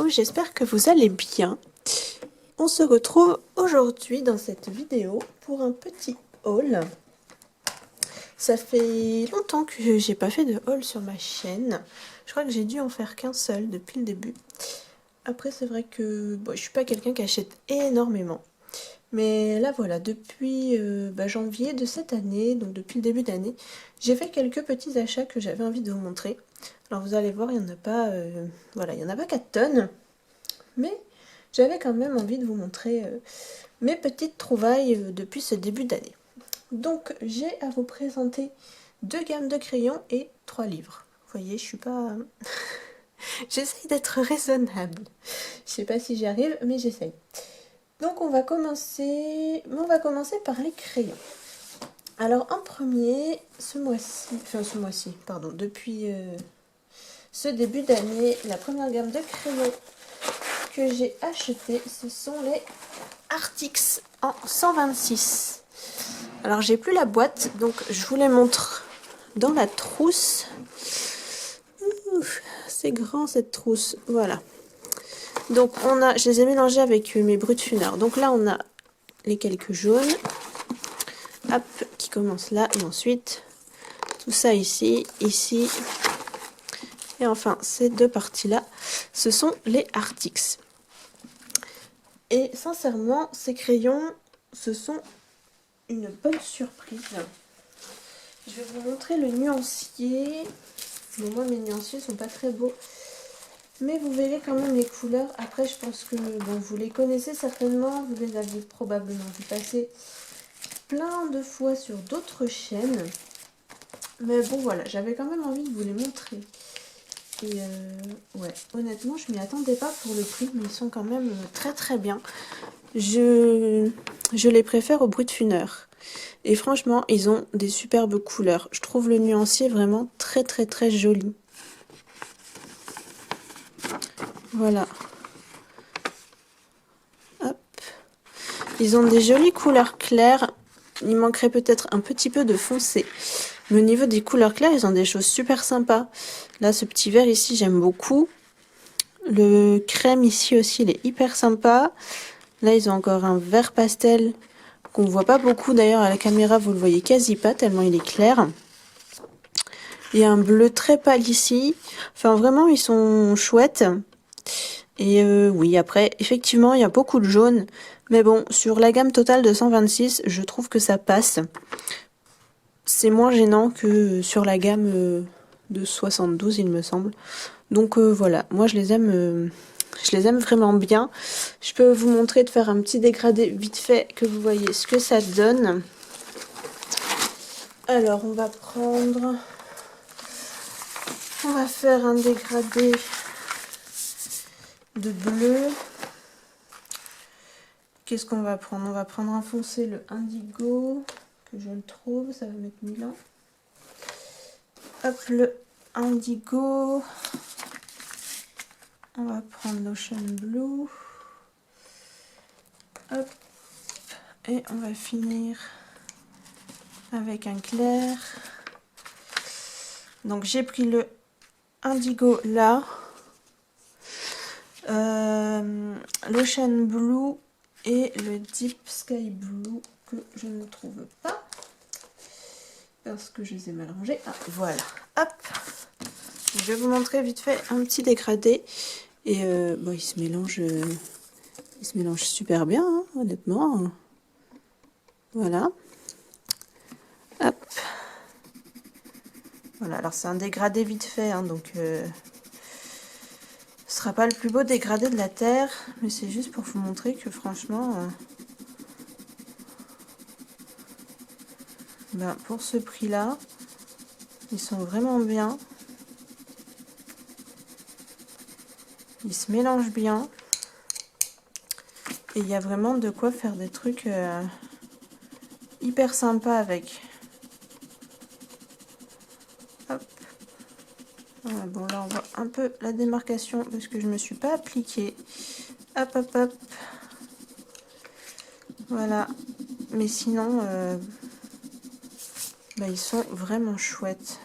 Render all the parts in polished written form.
Hello, j'espère que vous allez bien. On se retrouve aujourd'hui dans cette vidéo pour un petit haul. Ça fait longtemps que j'ai pas fait de haul sur ma chaîne. Je crois que j'ai dû en faire qu'un seul depuis le début. Après c'est vrai que bon, je suis pas quelqu'un qui achète énormément. Mais là voilà, depuis janvier de cette année, donc depuis le début d'année, j'ai fait quelques petits achats que j'avais envie de vous montrer. Alors vous allez voir, il n'y en a pas, voilà, il y en a pas 4 tonnes, mais j'avais quand même envie de vous montrer mes petites trouvailles depuis ce début d'année. Donc j'ai à vous présenter 2 gammes de crayons et 3 livres. Vous voyez, je suis pas... j'essaye d'être raisonnable. Je sais pas si j'y arrive, mais j'essaye. Donc on va commencer par les crayons. Alors en premier, depuis ce début d'année, la première gamme de crayons que j'ai acheté, ce sont les Artix en 126. Alors j'ai plus la boîte, donc je vous les montre dans la trousse. C'est grand cette trousse, voilà. Donc je les ai mélangés avec mes Brutfunner. Donc là on a les quelques jaunes, hop, qui commencent là, et ensuite tout ça ici, ici, et enfin ces deux parties là, ce sont les Artix. Et sincèrement, ces crayons, ce sont une bonne surprise. Je vais vous montrer le nuancier. Bon, moi mes nuanciers sont pas très beaux, mais vous verrez quand même les couleurs. Après je pense que bon, vous les connaissez certainement, vous les avez probablement vu passer plein de fois sur d'autres chaînes. Mais bon voilà, j'avais quand même envie de vous les montrer. Et ouais, honnêtement je m'y attendais pas pour le prix, mais ils sont quand même très très bien. Je les préfère au Brutfunner. Et franchement, ils ont des superbes couleurs. Je trouve le nuancier vraiment très très très joli. Voilà. Hop. Ils ont des jolies couleurs claires. Il manquerait peut-être un petit peu de foncé. Mais au niveau des couleurs claires, ils ont des choses super sympas. Là, ce petit vert ici, j'aime beaucoup. Le crème ici aussi, il est hyper sympa. Là, ils ont encore un vert pastel qu'on ne voit pas beaucoup. D'ailleurs, à la caméra, vous le voyez quasi pas, tellement il est clair. Il y a un bleu très pâle ici. Enfin, vraiment, ils sont chouettes. Et oui, après, effectivement, il y a beaucoup de jaune. Mais bon, sur la gamme totale de 126, je trouve que ça passe. C'est moins gênant que sur la gamme de 72, il me semble. Donc voilà, moi je les aime vraiment bien. Je peux vous montrer de faire un petit dégradé vite fait, que vous voyez ce que ça donne. Alors, on va faire un dégradé de bleu. Qu'est-ce qu'on va prendre? On va prendre un foncé, le indigo, que je le trouve, ça va mettre 1000 ans. Hop, le indigo. On va prendre l'Ocean Blue. Hop. Et on va finir avec un clair. Donc j'ai pris le indigo là. L'Ocean Blue et le Deep Sky Blue que je ne trouve pas parce que je les ai mal rangés. Ah, voilà. Hop. Je vais vous montrer vite fait un petit dégradé. Et bon, il se mélange super bien, hein, honnêtement. Voilà. Hop. Voilà, alors c'est un dégradé vite fait, hein, donc ce sera pas le plus beau dégradé de la Terre, mais c'est juste pour vous montrer que franchement, ben, pour ce prix-là, ils sont vraiment bien. Ils se mélangent bien. Et il y a vraiment de quoi faire des trucs hyper sympas avec. Hop. Voilà, bon là on voit un peu la démarcation parce que je me suis pas appliquée. Hop hop hop. Voilà. Mais sinon, bah, ils sont vraiment chouettes.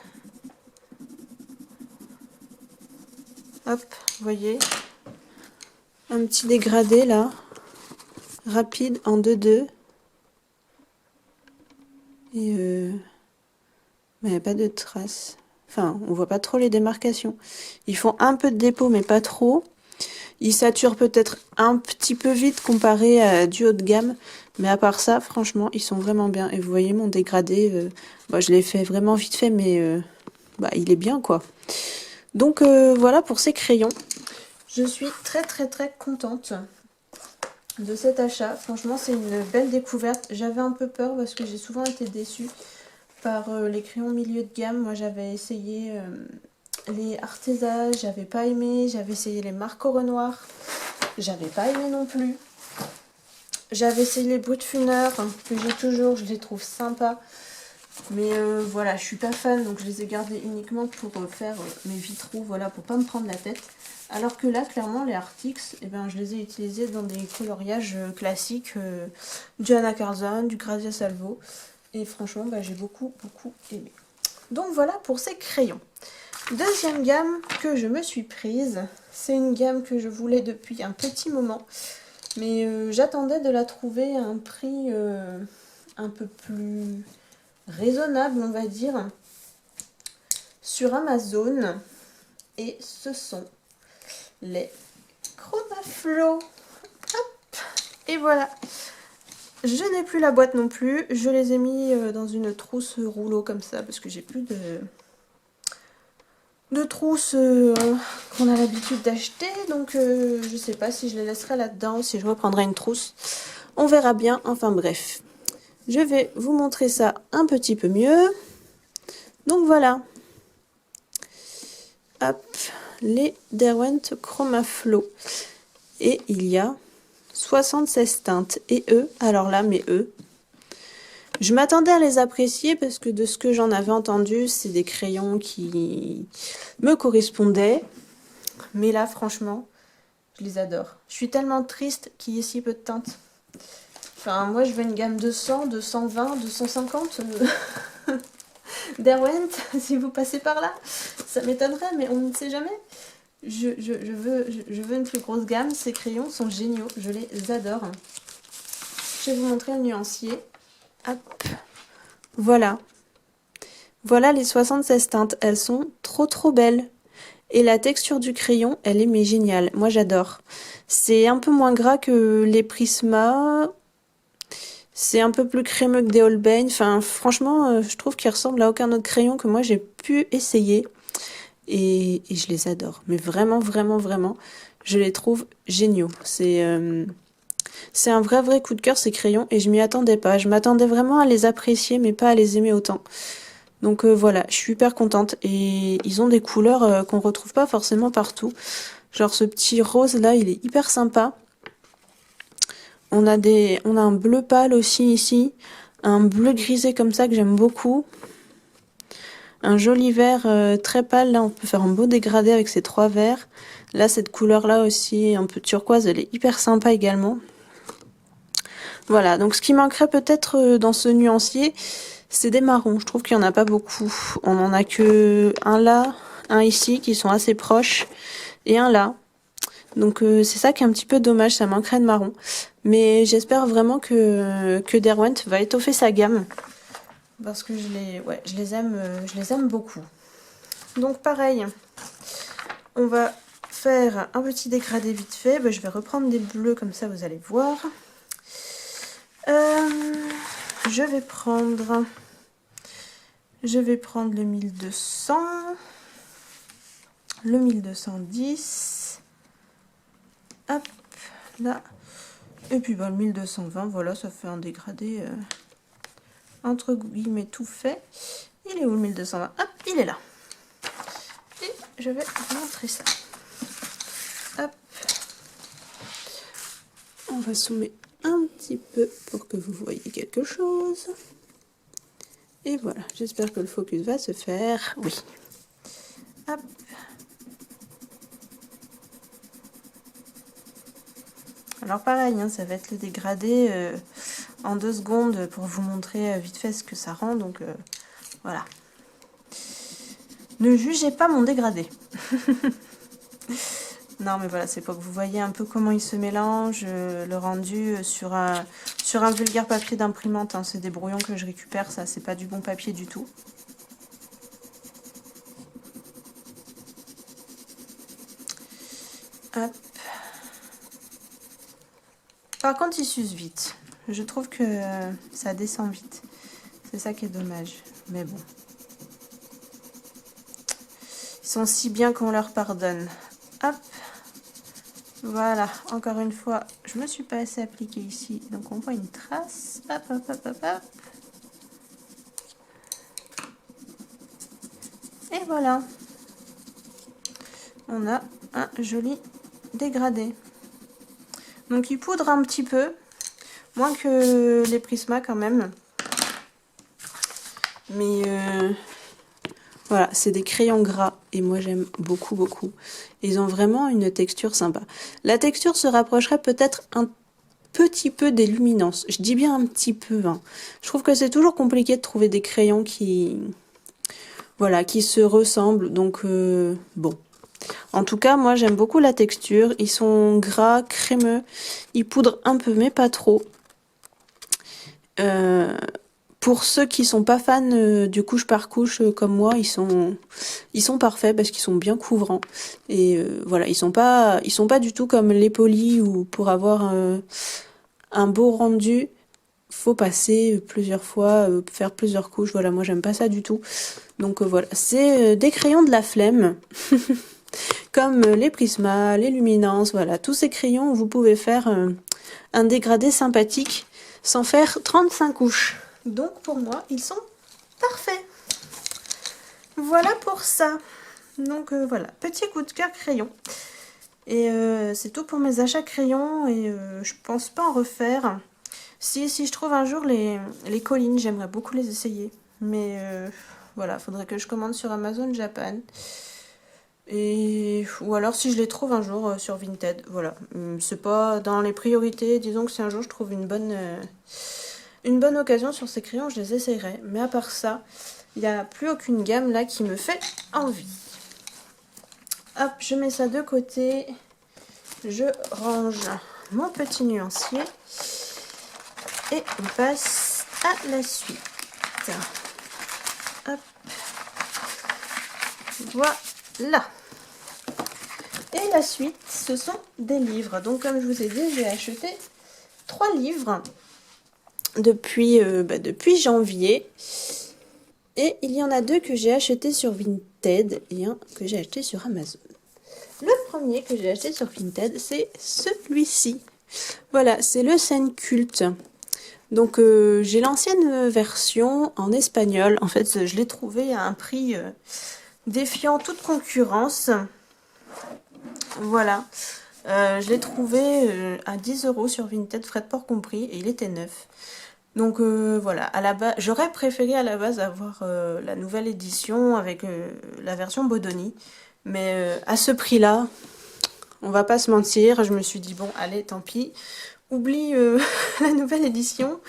Hop, vous voyez. un petit dégradé là, rapide en 2-2. Et mais il n'y a pas de traces. Enfin, on voit pas trop les démarcations. Ils font un peu de dépôt, mais pas trop. Ils saturent peut-être un petit peu vite comparé à du haut de gamme. Mais à part ça, franchement, ils sont vraiment bien. Et vous voyez mon dégradé, je l'ai fait vraiment vite fait, mais il est bien quoi. Donc voilà pour ces crayons. Je suis très contente de cet achat. Franchement, c'est une belle découverte. J'avais un peu peur parce que j'ai souvent été déçue par les crayons milieu de gamme. Moi, j'avais essayé les Arteza, j'avais pas aimé. J'avais essayé les Marco Renoir, j'avais pas aimé non plus. J'avais essayé les Brutfuner, que j'ai toujours, je les trouve sympas. Mais voilà, je suis pas fan, donc je les ai gardés uniquement pour faire mes vitraux, voilà, pour pas me prendre la tête. Alors que là, clairement, les Artix, je les ai utilisés dans des coloriages classiques, du Anna Carzon, du Grazia Salvo. Et franchement, j'ai beaucoup aimé. Donc voilà pour ces crayons. Deuxième gamme que je me suis prise, c'est une gamme que je voulais depuis un petit moment. Mais j'attendais de la trouver à un prix un peu plus raisonnable, on va dire, sur Amazon. Et ce sont les Chromaflo. Hop. Et voilà. Je n'ai plus la boîte non plus. Je les ai mis dans une trousse rouleau comme ça parce que j'ai plus de trousse qu'on a l'habitude d'acheter. Donc je sais pas si je les laisserai là-dedans ou si je reprendrai une trousse. On verra bien. Enfin bref. Je vais vous montrer ça un petit peu mieux. Donc voilà. Hop. Les Derwent Chromaflo. Et il y a 76 teintes. Et eux, alors là, mais eux, je m'attendais à les apprécier parce que de ce que j'en avais entendu, c'est des crayons qui me correspondaient. Mais là, franchement, je les adore. Je suis tellement triste qu'il y ait si peu de teintes. Enfin, moi, je veux une gamme de 100, de 120, de 150. Derwent, si vous passez par là, ça m'étonnerait, mais on ne sait jamais. Je veux une plus grosse gamme. Ces crayons sont géniaux, je les adore. Je vais vous montrer le nuancier. Hop. Voilà. Voilà les 76 teintes. Elles sont trop belles. Et la texture du crayon, elle est mais géniale. Moi, j'adore. C'est un peu moins gras que les Prisma. C'est un peu plus crémeux que des Holbein. Enfin, franchement, je trouve qu'ils ressemblent à aucun autre crayon que moi j'ai pu essayer. Et je les adore. Mais vraiment, je les trouve géniaux. C'est un vrai coup de cœur ces crayons et je m'y attendais pas. Je m'attendais vraiment à les apprécier mais pas à les aimer autant. Donc voilà, je suis hyper contente. Et ils ont des couleurs qu'on retrouve pas forcément partout. Genre ce petit rose là, il est hyper sympa. On a un bleu pâle aussi ici. Un bleu grisé comme ça que j'aime beaucoup. Un joli vert très pâle, là on peut faire un beau dégradé avec ces 3 verts. Là cette couleur là aussi, un peu turquoise, elle est hyper sympa également. Voilà, donc ce qui manquerait peut-être dans ce nuancier, c'est des marrons. Je trouve qu'il n'y en a pas beaucoup. On en a que un là, un ici qui sont assez proches et un là. Donc c'est ça qui est un petit peu dommage, ça manquerait de marron. Mais j'espère vraiment que Derwent va étoffer sa gamme. Parce que je les aime beaucoup. Donc pareil, on va faire un petit dégradé vite fait. Je vais reprendre des bleus comme ça, vous allez voir. Je vais prendre le 1200, le 1210. Hop, là. Et puis le 1220, voilà, ça fait un dégradé entre guillemets tout fait. Il est où le 1220? Hop, il est là. Et je vais vous montrer ça. Hop. On va zoomer un petit peu pour que vous voyez quelque chose. Et voilà, j'espère que le focus va se faire. Oui. Hop. Alors pareil, hein, ça va être le dégradé en 2 secondes pour vous montrer vite fait ce que ça rend. Donc voilà. Ne jugez pas mon dégradé. Non, mais voilà, c'est pour que vous voyez un peu comment il se mélange, le rendu sur un vulgaire papier d'imprimante. Hein. C'est des brouillons que je récupère, ça, c'est pas du bon papier du tout. Hop. Par contre, il s'use vite. Je trouve que ça descend vite. C'est ça qui est dommage. Mais bon. Ils sont si bien qu'on leur pardonne. Hop. Voilà. Encore une fois, je me suis pas assez appliquée ici. Donc on voit une trace. Hop, hop, hop, hop, hop. Et voilà. On a un joli dégradé. Donc il poudre un petit peu. Moins que les Prisma quand même. Mais voilà, c'est des crayons gras et moi j'aime beaucoup beaucoup. Ils ont vraiment une texture sympa. La texture se rapprocherait peut-être un petit peu des luminances. Je dis bien un petit peu. Hein. Je trouve que c'est toujours compliqué de trouver des crayons qui, voilà, qui se ressemblent. Donc bon. En tout cas, moi j'aime beaucoup la texture. Ils sont gras, crémeux. Ils poudrent un peu, mais pas trop. Pour ceux qui sont pas fans du couche par couche comme moi, ils sont parfaits parce qu'ils sont bien couvrants. Et voilà, ils sont pas du tout comme les polis où pour avoir un beau rendu, faut passer plusieurs fois, faire plusieurs couches. Voilà, moi j'aime pas ça du tout. Donc voilà, c'est des crayons de la flemme. Comme les Prisma, les Luminance, voilà, tous ces crayons, vous pouvez faire un dégradé sympathique sans faire 35 couches. Donc pour moi, ils sont parfaits. Voilà pour ça. Donc voilà, petit coup de cœur crayon. Et c'est tout pour mes achats crayons et je pense pas en refaire. Si je trouve un jour les collines, j'aimerais beaucoup les essayer. Mais voilà, faudrait que je commande sur Amazon Japan. Et ou alors si je les trouve un jour sur Vinted, voilà. C'est pas dans les priorités, disons que si un jour je trouve une bonne occasion sur ces crayons, je les essayerai. Mais à part ça, il n'y a plus aucune gamme là qui me fait envie. Hop, je mets ça de côté. Je range mon petit nuancier. Et on passe à la suite. Hop. Voilà. Et la suite, ce sont des livres. Donc comme je vous ai dit, j'ai acheté 3 livres depuis janvier. Et il y en a 2 que j'ai acheté sur Vinted et un que j'ai acheté sur Amazon. Le premier que j'ai acheté sur Vinted, c'est celui-ci. Voilà, c'est le Scène Culte. Donc j'ai l'ancienne version en espagnol. En fait, je l'ai trouvé à un prix défiant toute concurrence. Voilà. Je l'ai trouvé à 10 € sur Vinted, frais de port compris, et il était neuf. Donc voilà, à la base, j'aurais préféré à la base avoir la nouvelle édition avec la version Bodoni. Mais à ce prix-là, on va pas se mentir, je me suis dit bon, allez, tant pis. Oublie la nouvelle édition.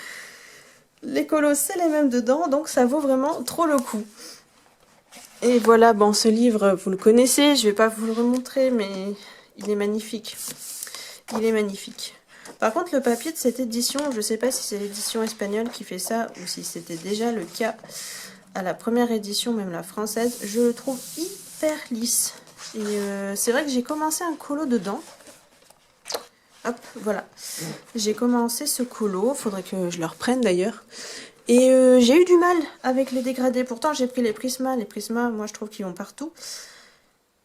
Les colos, c'est les mêmes dedans, donc ça vaut vraiment trop le coup. Et voilà, bon, ce livre, vous le connaissez, je vais pas vous le remontrer, mais il est magnifique. Il est magnifique. Par contre, le papier de cette édition, je sais pas si c'est l'édition espagnole qui fait ça, ou si c'était déjà le cas à la première édition, même la française, je le trouve hyper lisse. Et c'est vrai que j'ai commencé un colo dedans. Hop, voilà. J'ai commencé ce colo, faudrait que je le reprenne d'ailleurs. Et j'ai eu du mal avec les dégradés. Pourtant, j'ai pris les Prisma. Les Prisma, moi, je trouve qu'ils vont partout.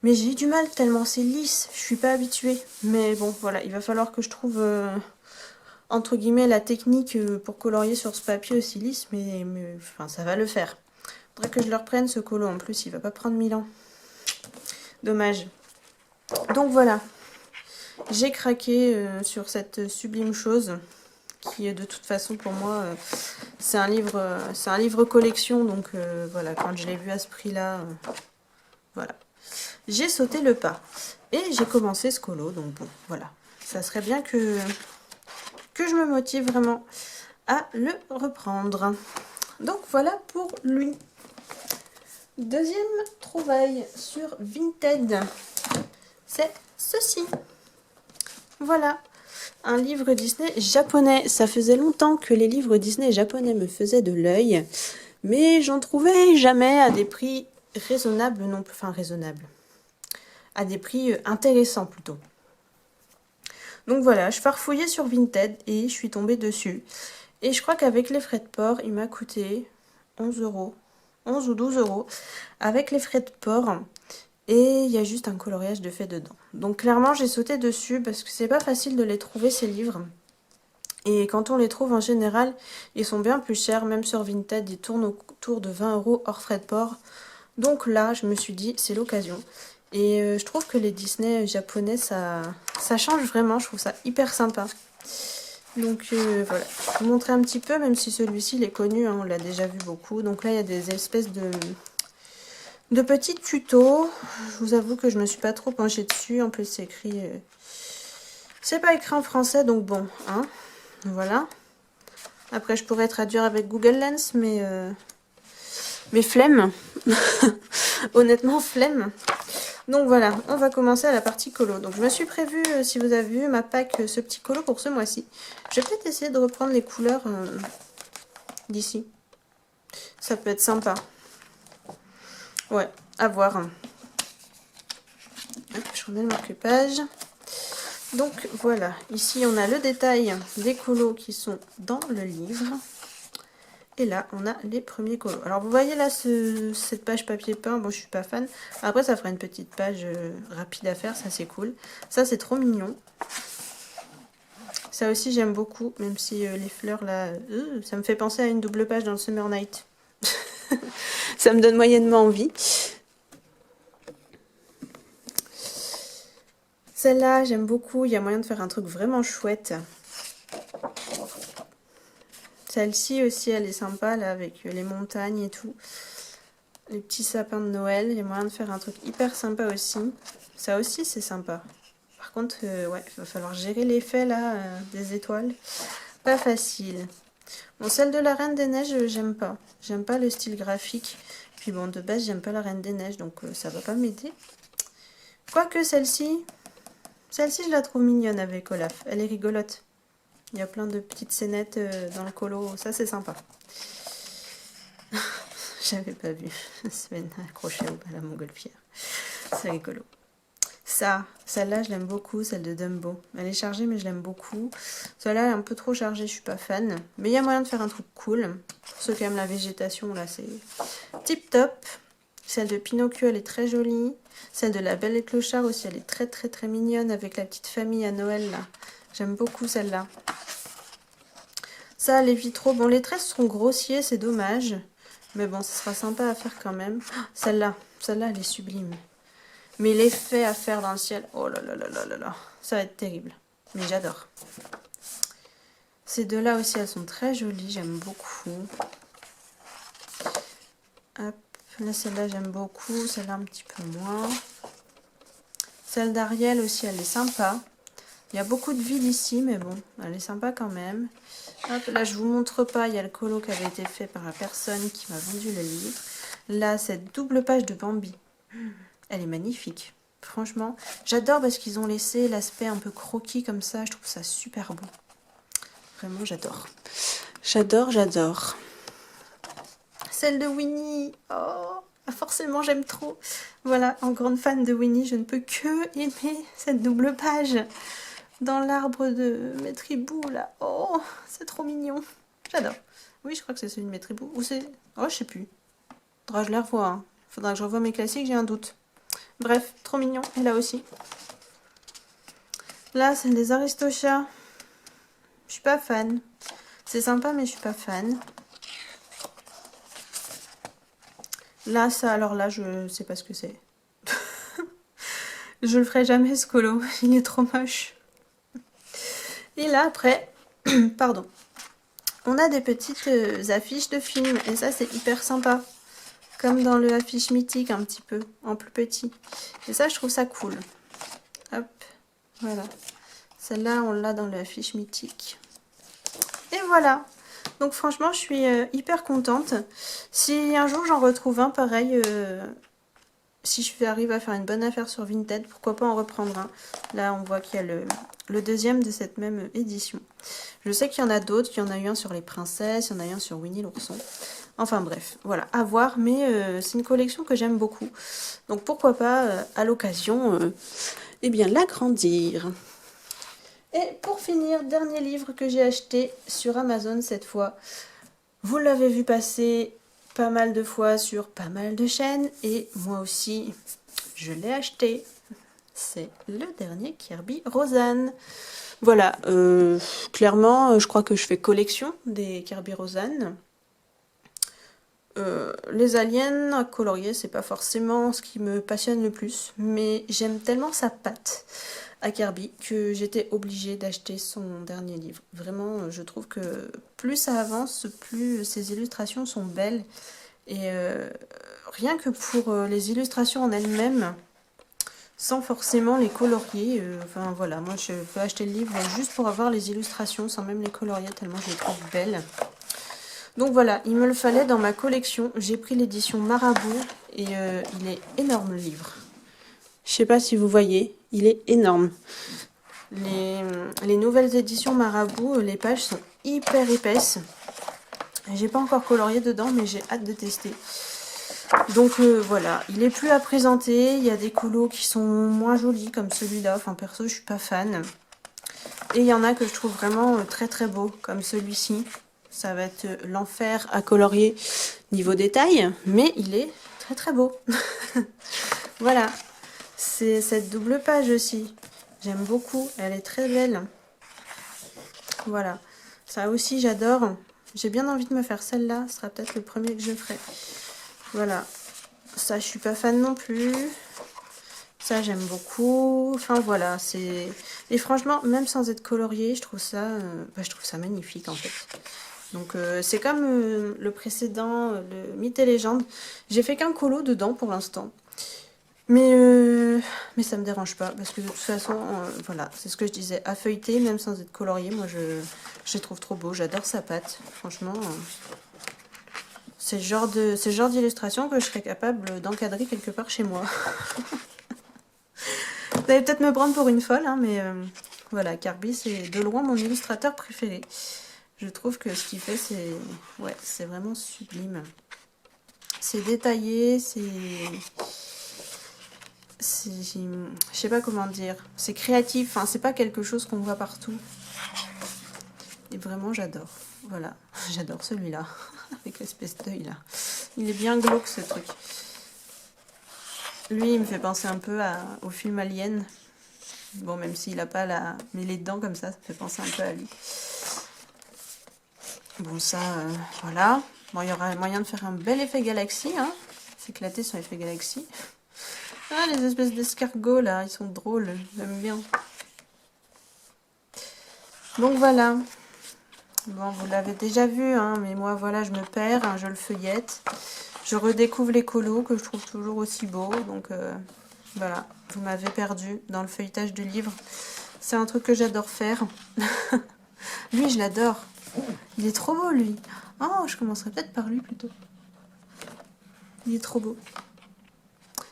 Mais j'ai eu du mal tellement c'est lisse. Je suis pas habituée. Mais bon, voilà, il va falloir que je trouve, entre guillemets, la technique pour colorier sur ce papier aussi lisse. Mais enfin, ça va le faire. Faudrait que je le reprenne, ce colo. En plus, il va pas prendre 1000 ans. Dommage. Donc voilà. J'ai craqué sur cette sublime chose qui est de toute façon pour moi c'est un livre collection, donc voilà, quand je l'ai vu à ce prix là voilà, j'ai sauté le pas et j'ai commencé ce colo. Donc bon, voilà, ça serait bien que je me motive vraiment à le reprendre. Donc voilà pour lui. Deuxième trouvaille sur Vinted, c'est ceci. Voilà, un livre Disney japonais. Ça faisait longtemps que les livres Disney japonais me faisaient de l'œil, mais j'en trouvais jamais à des prix raisonnables non plus. Enfin, raisonnables. À des prix intéressants plutôt. Donc voilà, je farfouillais sur Vinted et je suis tombée dessus. Et je crois qu'avec les frais de port, il m'a coûté 11 euros. 11 ou 12 euros avec les frais de port. Et il y a juste un coloriage de fait dedans. Donc clairement, j'ai sauté dessus parce que c'est pas facile de les trouver, ces livres. Et quand on les trouve en général, ils sont bien plus chers. Même sur Vinted, ils tournent autour de 20 euros hors frais de port. Donc là, je me suis dit, c'est l'occasion. Et je trouve que les Disney japonais, ça change vraiment. Je trouve ça hyper sympa. Donc voilà, je vais vous montrer un petit peu, même si celui-ci il est connu, hein, on l'a déjà vu beaucoup. Donc là, il y a des espèces de petits tutos. Je vous avoue que je me suis pas trop penchée dessus. En plus, c'est écrit... c'est pas écrit en français, donc bon, hein. Voilà. Après, je pourrais traduire avec Google Lens, mais flemme. Honnêtement, flemme. Donc voilà, on va commencer à la partie colo. Donc je me suis prévu, si vous avez vu ma pack, ce petit colo pour ce mois-ci. Je vais peut-être essayer de reprendre les couleurs d'ici. Ça peut être sympa. Ouais, à voir. Hop, je remets le marque-page. Donc voilà, ici on a le détail des colos qui sont dans le livre. Et là, on a les premiers colos. Alors, vous voyez là, cette page papier peint, bon, je suis pas fan. Après, ça fera une petite page rapide à faire, ça c'est cool. Ça, c'est trop mignon. Ça aussi, j'aime beaucoup, même si les fleurs là, ça me fait penser à une double page dans le Summer Night. Ça me donne moyennement envie. Celle-là, j'aime beaucoup. Il y a moyen de faire un truc vraiment chouette. Celle-ci aussi, elle est sympa, là, avec les montagnes et tout. Les petits sapins de Noël. Il y a moyen de faire un truc hyper sympa aussi. Ça aussi, c'est sympa. Par contre, ouais, il va falloir gérer l'effet, là, des étoiles. Pas facile. Bon, celle de la Reine des Neiges, j'aime pas. J'aime pas le style graphique. Puis bon, de base, j'aime pas la Reine des Neiges, donc ça va pas m'aider. Quoique celle-ci, je la trouve mignonne avec Olaf. Elle est rigolote. Il y a plein de petites scénettes dans le colo. Ça, c'est sympa. J'avais pas vu Sven accroché à la montgolfière. C'est rigolo. Ça, celle-là, je l'aime beaucoup, celle de Dumbo. Elle est chargée, mais je l'aime beaucoup. Celle-là, elle est un peu trop chargée, je suis pas fan. Mais il y a moyen de faire un truc cool. Pour ceux qui aiment la végétation, là, c'est tip top. Celle de Pinocchio, elle est très jolie. Celle de La Belle et le Clochard aussi, elle est très très très mignonne avec la petite famille à Noël, là. J'aime beaucoup celle-là. Ça, les vitraux, bon, les traits sont grossiers, c'est dommage. Mais bon, ce sera sympa à faire quand même. Celle-là, elle est sublime. Mais l'effet à faire dans le ciel, oh là là là là là là, ça va être terrible. Mais j'adore. Ces deux-là aussi, elles sont très jolies, j'aime beaucoup. Hop, là, celle-là, j'aime beaucoup. Celle-là, un petit peu moins. Celle d'Ariel aussi, elle est sympa. Il y a beaucoup de vide ici, mais bon, elle est sympa quand même. Hop, là, je vous montre pas, il y a le colo qui avait été fait par la personne qui m'a vendu le livre. Là, cette double page de Bambi, elle est magnifique. Franchement, j'adore parce qu'ils ont laissé l'aspect un peu croquis comme ça. Je trouve ça super beau. Vraiment, j'adore. J'adore, j'adore. Celle de Winnie. Oh, forcément, j'aime trop. Voilà, en grande fan de Winnie, je ne peux que aimer cette double page. Dans l'arbre de Maître Hibou, là. Oh, c'est trop mignon. J'adore. Oui, je crois que c'est celui de Maître Hibou. Ou c'est... Oh, je sais plus. Faudra que je les revoie. Hein. Faudra que je revoie mes classiques, j'ai un doute. Bref, trop mignon. Et là aussi. Là, c'est des Aristochats. Je suis pas fan. C'est sympa, mais je suis pas fan. Là, ça, alors là, je sais pas ce que c'est. Je le ferai jamais, ce colo. Il est trop moche. Et là, après, pardon, on a des petites affiches de films. Et ça, c'est hyper sympa. Comme dans le affiche mythique, un petit peu, en plus petit. Et ça, je trouve ça cool. Hop, voilà. Celle-là, on l'a dans le affiche mythique. Et voilà. Donc franchement, je suis hyper contente. Si un jour j'en retrouve un pareil, si je arrive à faire une bonne affaire sur Vinted, pourquoi pas en reprendre un. Là, on voit qu'il y a le deuxième de cette même édition. Je sais qu'il y en a d'autres, il y en a eu un sur les princesses, il y en a eu un sur Winnie l'ourson. Enfin bref, voilà, à voir, mais c'est une collection que j'aime beaucoup. Donc pourquoi pas, à l'occasion, eh bien l'agrandir. Et pour finir, dernier livre que j'ai acheté sur Amazon cette fois. Vous l'avez vu passer pas mal de fois sur pas mal de chaînes, et moi aussi, je l'ai acheté. C'est le dernier Kirby Roseanne. Voilà, clairement, je crois que je fais collection des Kirby Roseanne. Les aliens à colorier, c'est pas forcément ce qui me passionne le plus, mais j'aime tellement sa patte à Kirby que j'étais obligée d'acheter son dernier livre. Vraiment, je trouve que plus ça avance, plus ses illustrations sont belles. Et rien que pour les illustrations en elles-mêmes, sans forcément les colorier, enfin voilà, moi je peux acheter le livre juste pour avoir les illustrations, sans même les colorier, tellement je les trouve belles. Donc voilà, il me le fallait dans ma collection. J'ai pris l'édition Marabout et il est énorme le livre. Je sais pas si vous voyez, il est énorme. Les nouvelles éditions Marabout, les pages sont hyper épaisses. J'ai pas encore colorié dedans, mais j'ai hâte de tester. Donc voilà, il est plus à présenter. Il y a des colos qui sont moins jolis comme celui-là. Enfin perso, je suis pas fan. Et il y en a que je trouve vraiment très très beaux, comme celui-ci. Ça va être l'enfer à colorier niveau détail, mais il est très très beau. Voilà, c'est cette double page aussi. J'aime beaucoup, elle est très belle. Voilà, ça aussi j'adore. J'ai bien envie de me faire celle-là, ce sera peut-être le premier que je ferai. Voilà, ça je suis pas fan non plus. Ça j'aime beaucoup. Enfin voilà, c'est... Et franchement, même sans être colorié, je trouve ça magnifique en fait. Donc c'est comme le précédent, le Mythes et Légendes. J'ai fait qu'un colo dedans pour l'instant. Mais ça me dérange pas. Parce que de toute façon, voilà, c'est ce que je disais. À feuilleter, même sans être colorié, moi je les trouve trop beaux. J'adore sa patte. Franchement, c'est le genre d'illustration que je serais capable d'encadrer quelque part chez moi. Vous allez peut-être me prendre pour une folle, hein, mais voilà, Kirby, c'est de loin mon illustrateur préféré. Je trouve que ce qu'il fait, c'est vraiment sublime. C'est détaillé, je sais pas comment dire. C'est créatif, enfin, c'est pas quelque chose qu'on voit partout. Et vraiment, j'adore. Voilà, j'adore celui-là, avec l'espèce d'œil là. Il est bien glauque ce truc. Lui, il me fait penser un peu au film Alien. Bon, même s'il a pas mais les dents comme ça fait penser un peu à lui. Bon, ça, voilà. Bon, il y aura moyen de faire un bel effet galaxie, hein. S'éclater sur l'effet galaxie. Ah, les espèces d'escargots, là, ils sont drôles. J'aime bien. Donc, voilà. Bon, vous l'avez déjà vu, hein, mais moi, voilà, je me perds, hein, je le feuillette. Je redécouvre les colos, que je trouve toujours aussi beaux. Donc, voilà, vous m'avez perdu dans le feuilletage du livre. C'est un truc que j'adore faire. Lui, je l'adore. Il est trop beau, lui. Oh, je commencerai peut-être par lui, plutôt. Il est trop beau.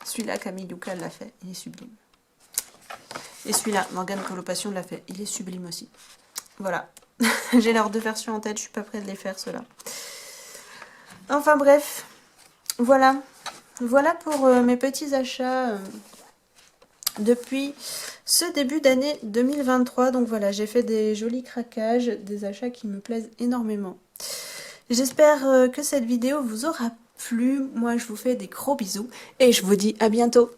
Celui-là, Camille Luca l'a fait. Il est sublime. Et celui-là, Morgane Colopation l'a fait. Il est sublime aussi. Voilà. J'ai leurs deux versions en tête. Je suis pas prête de les faire, ceux-là. Enfin, bref. Voilà. Voilà pour mes petits achats depuis ce début d'année 2023. Donc voilà, j'ai fait des jolis craquages, des achats qui me plaisent énormément. J'espère que cette vidéo vous aura plu. Moi, je vous fais des gros bisous et je vous dis à bientôt.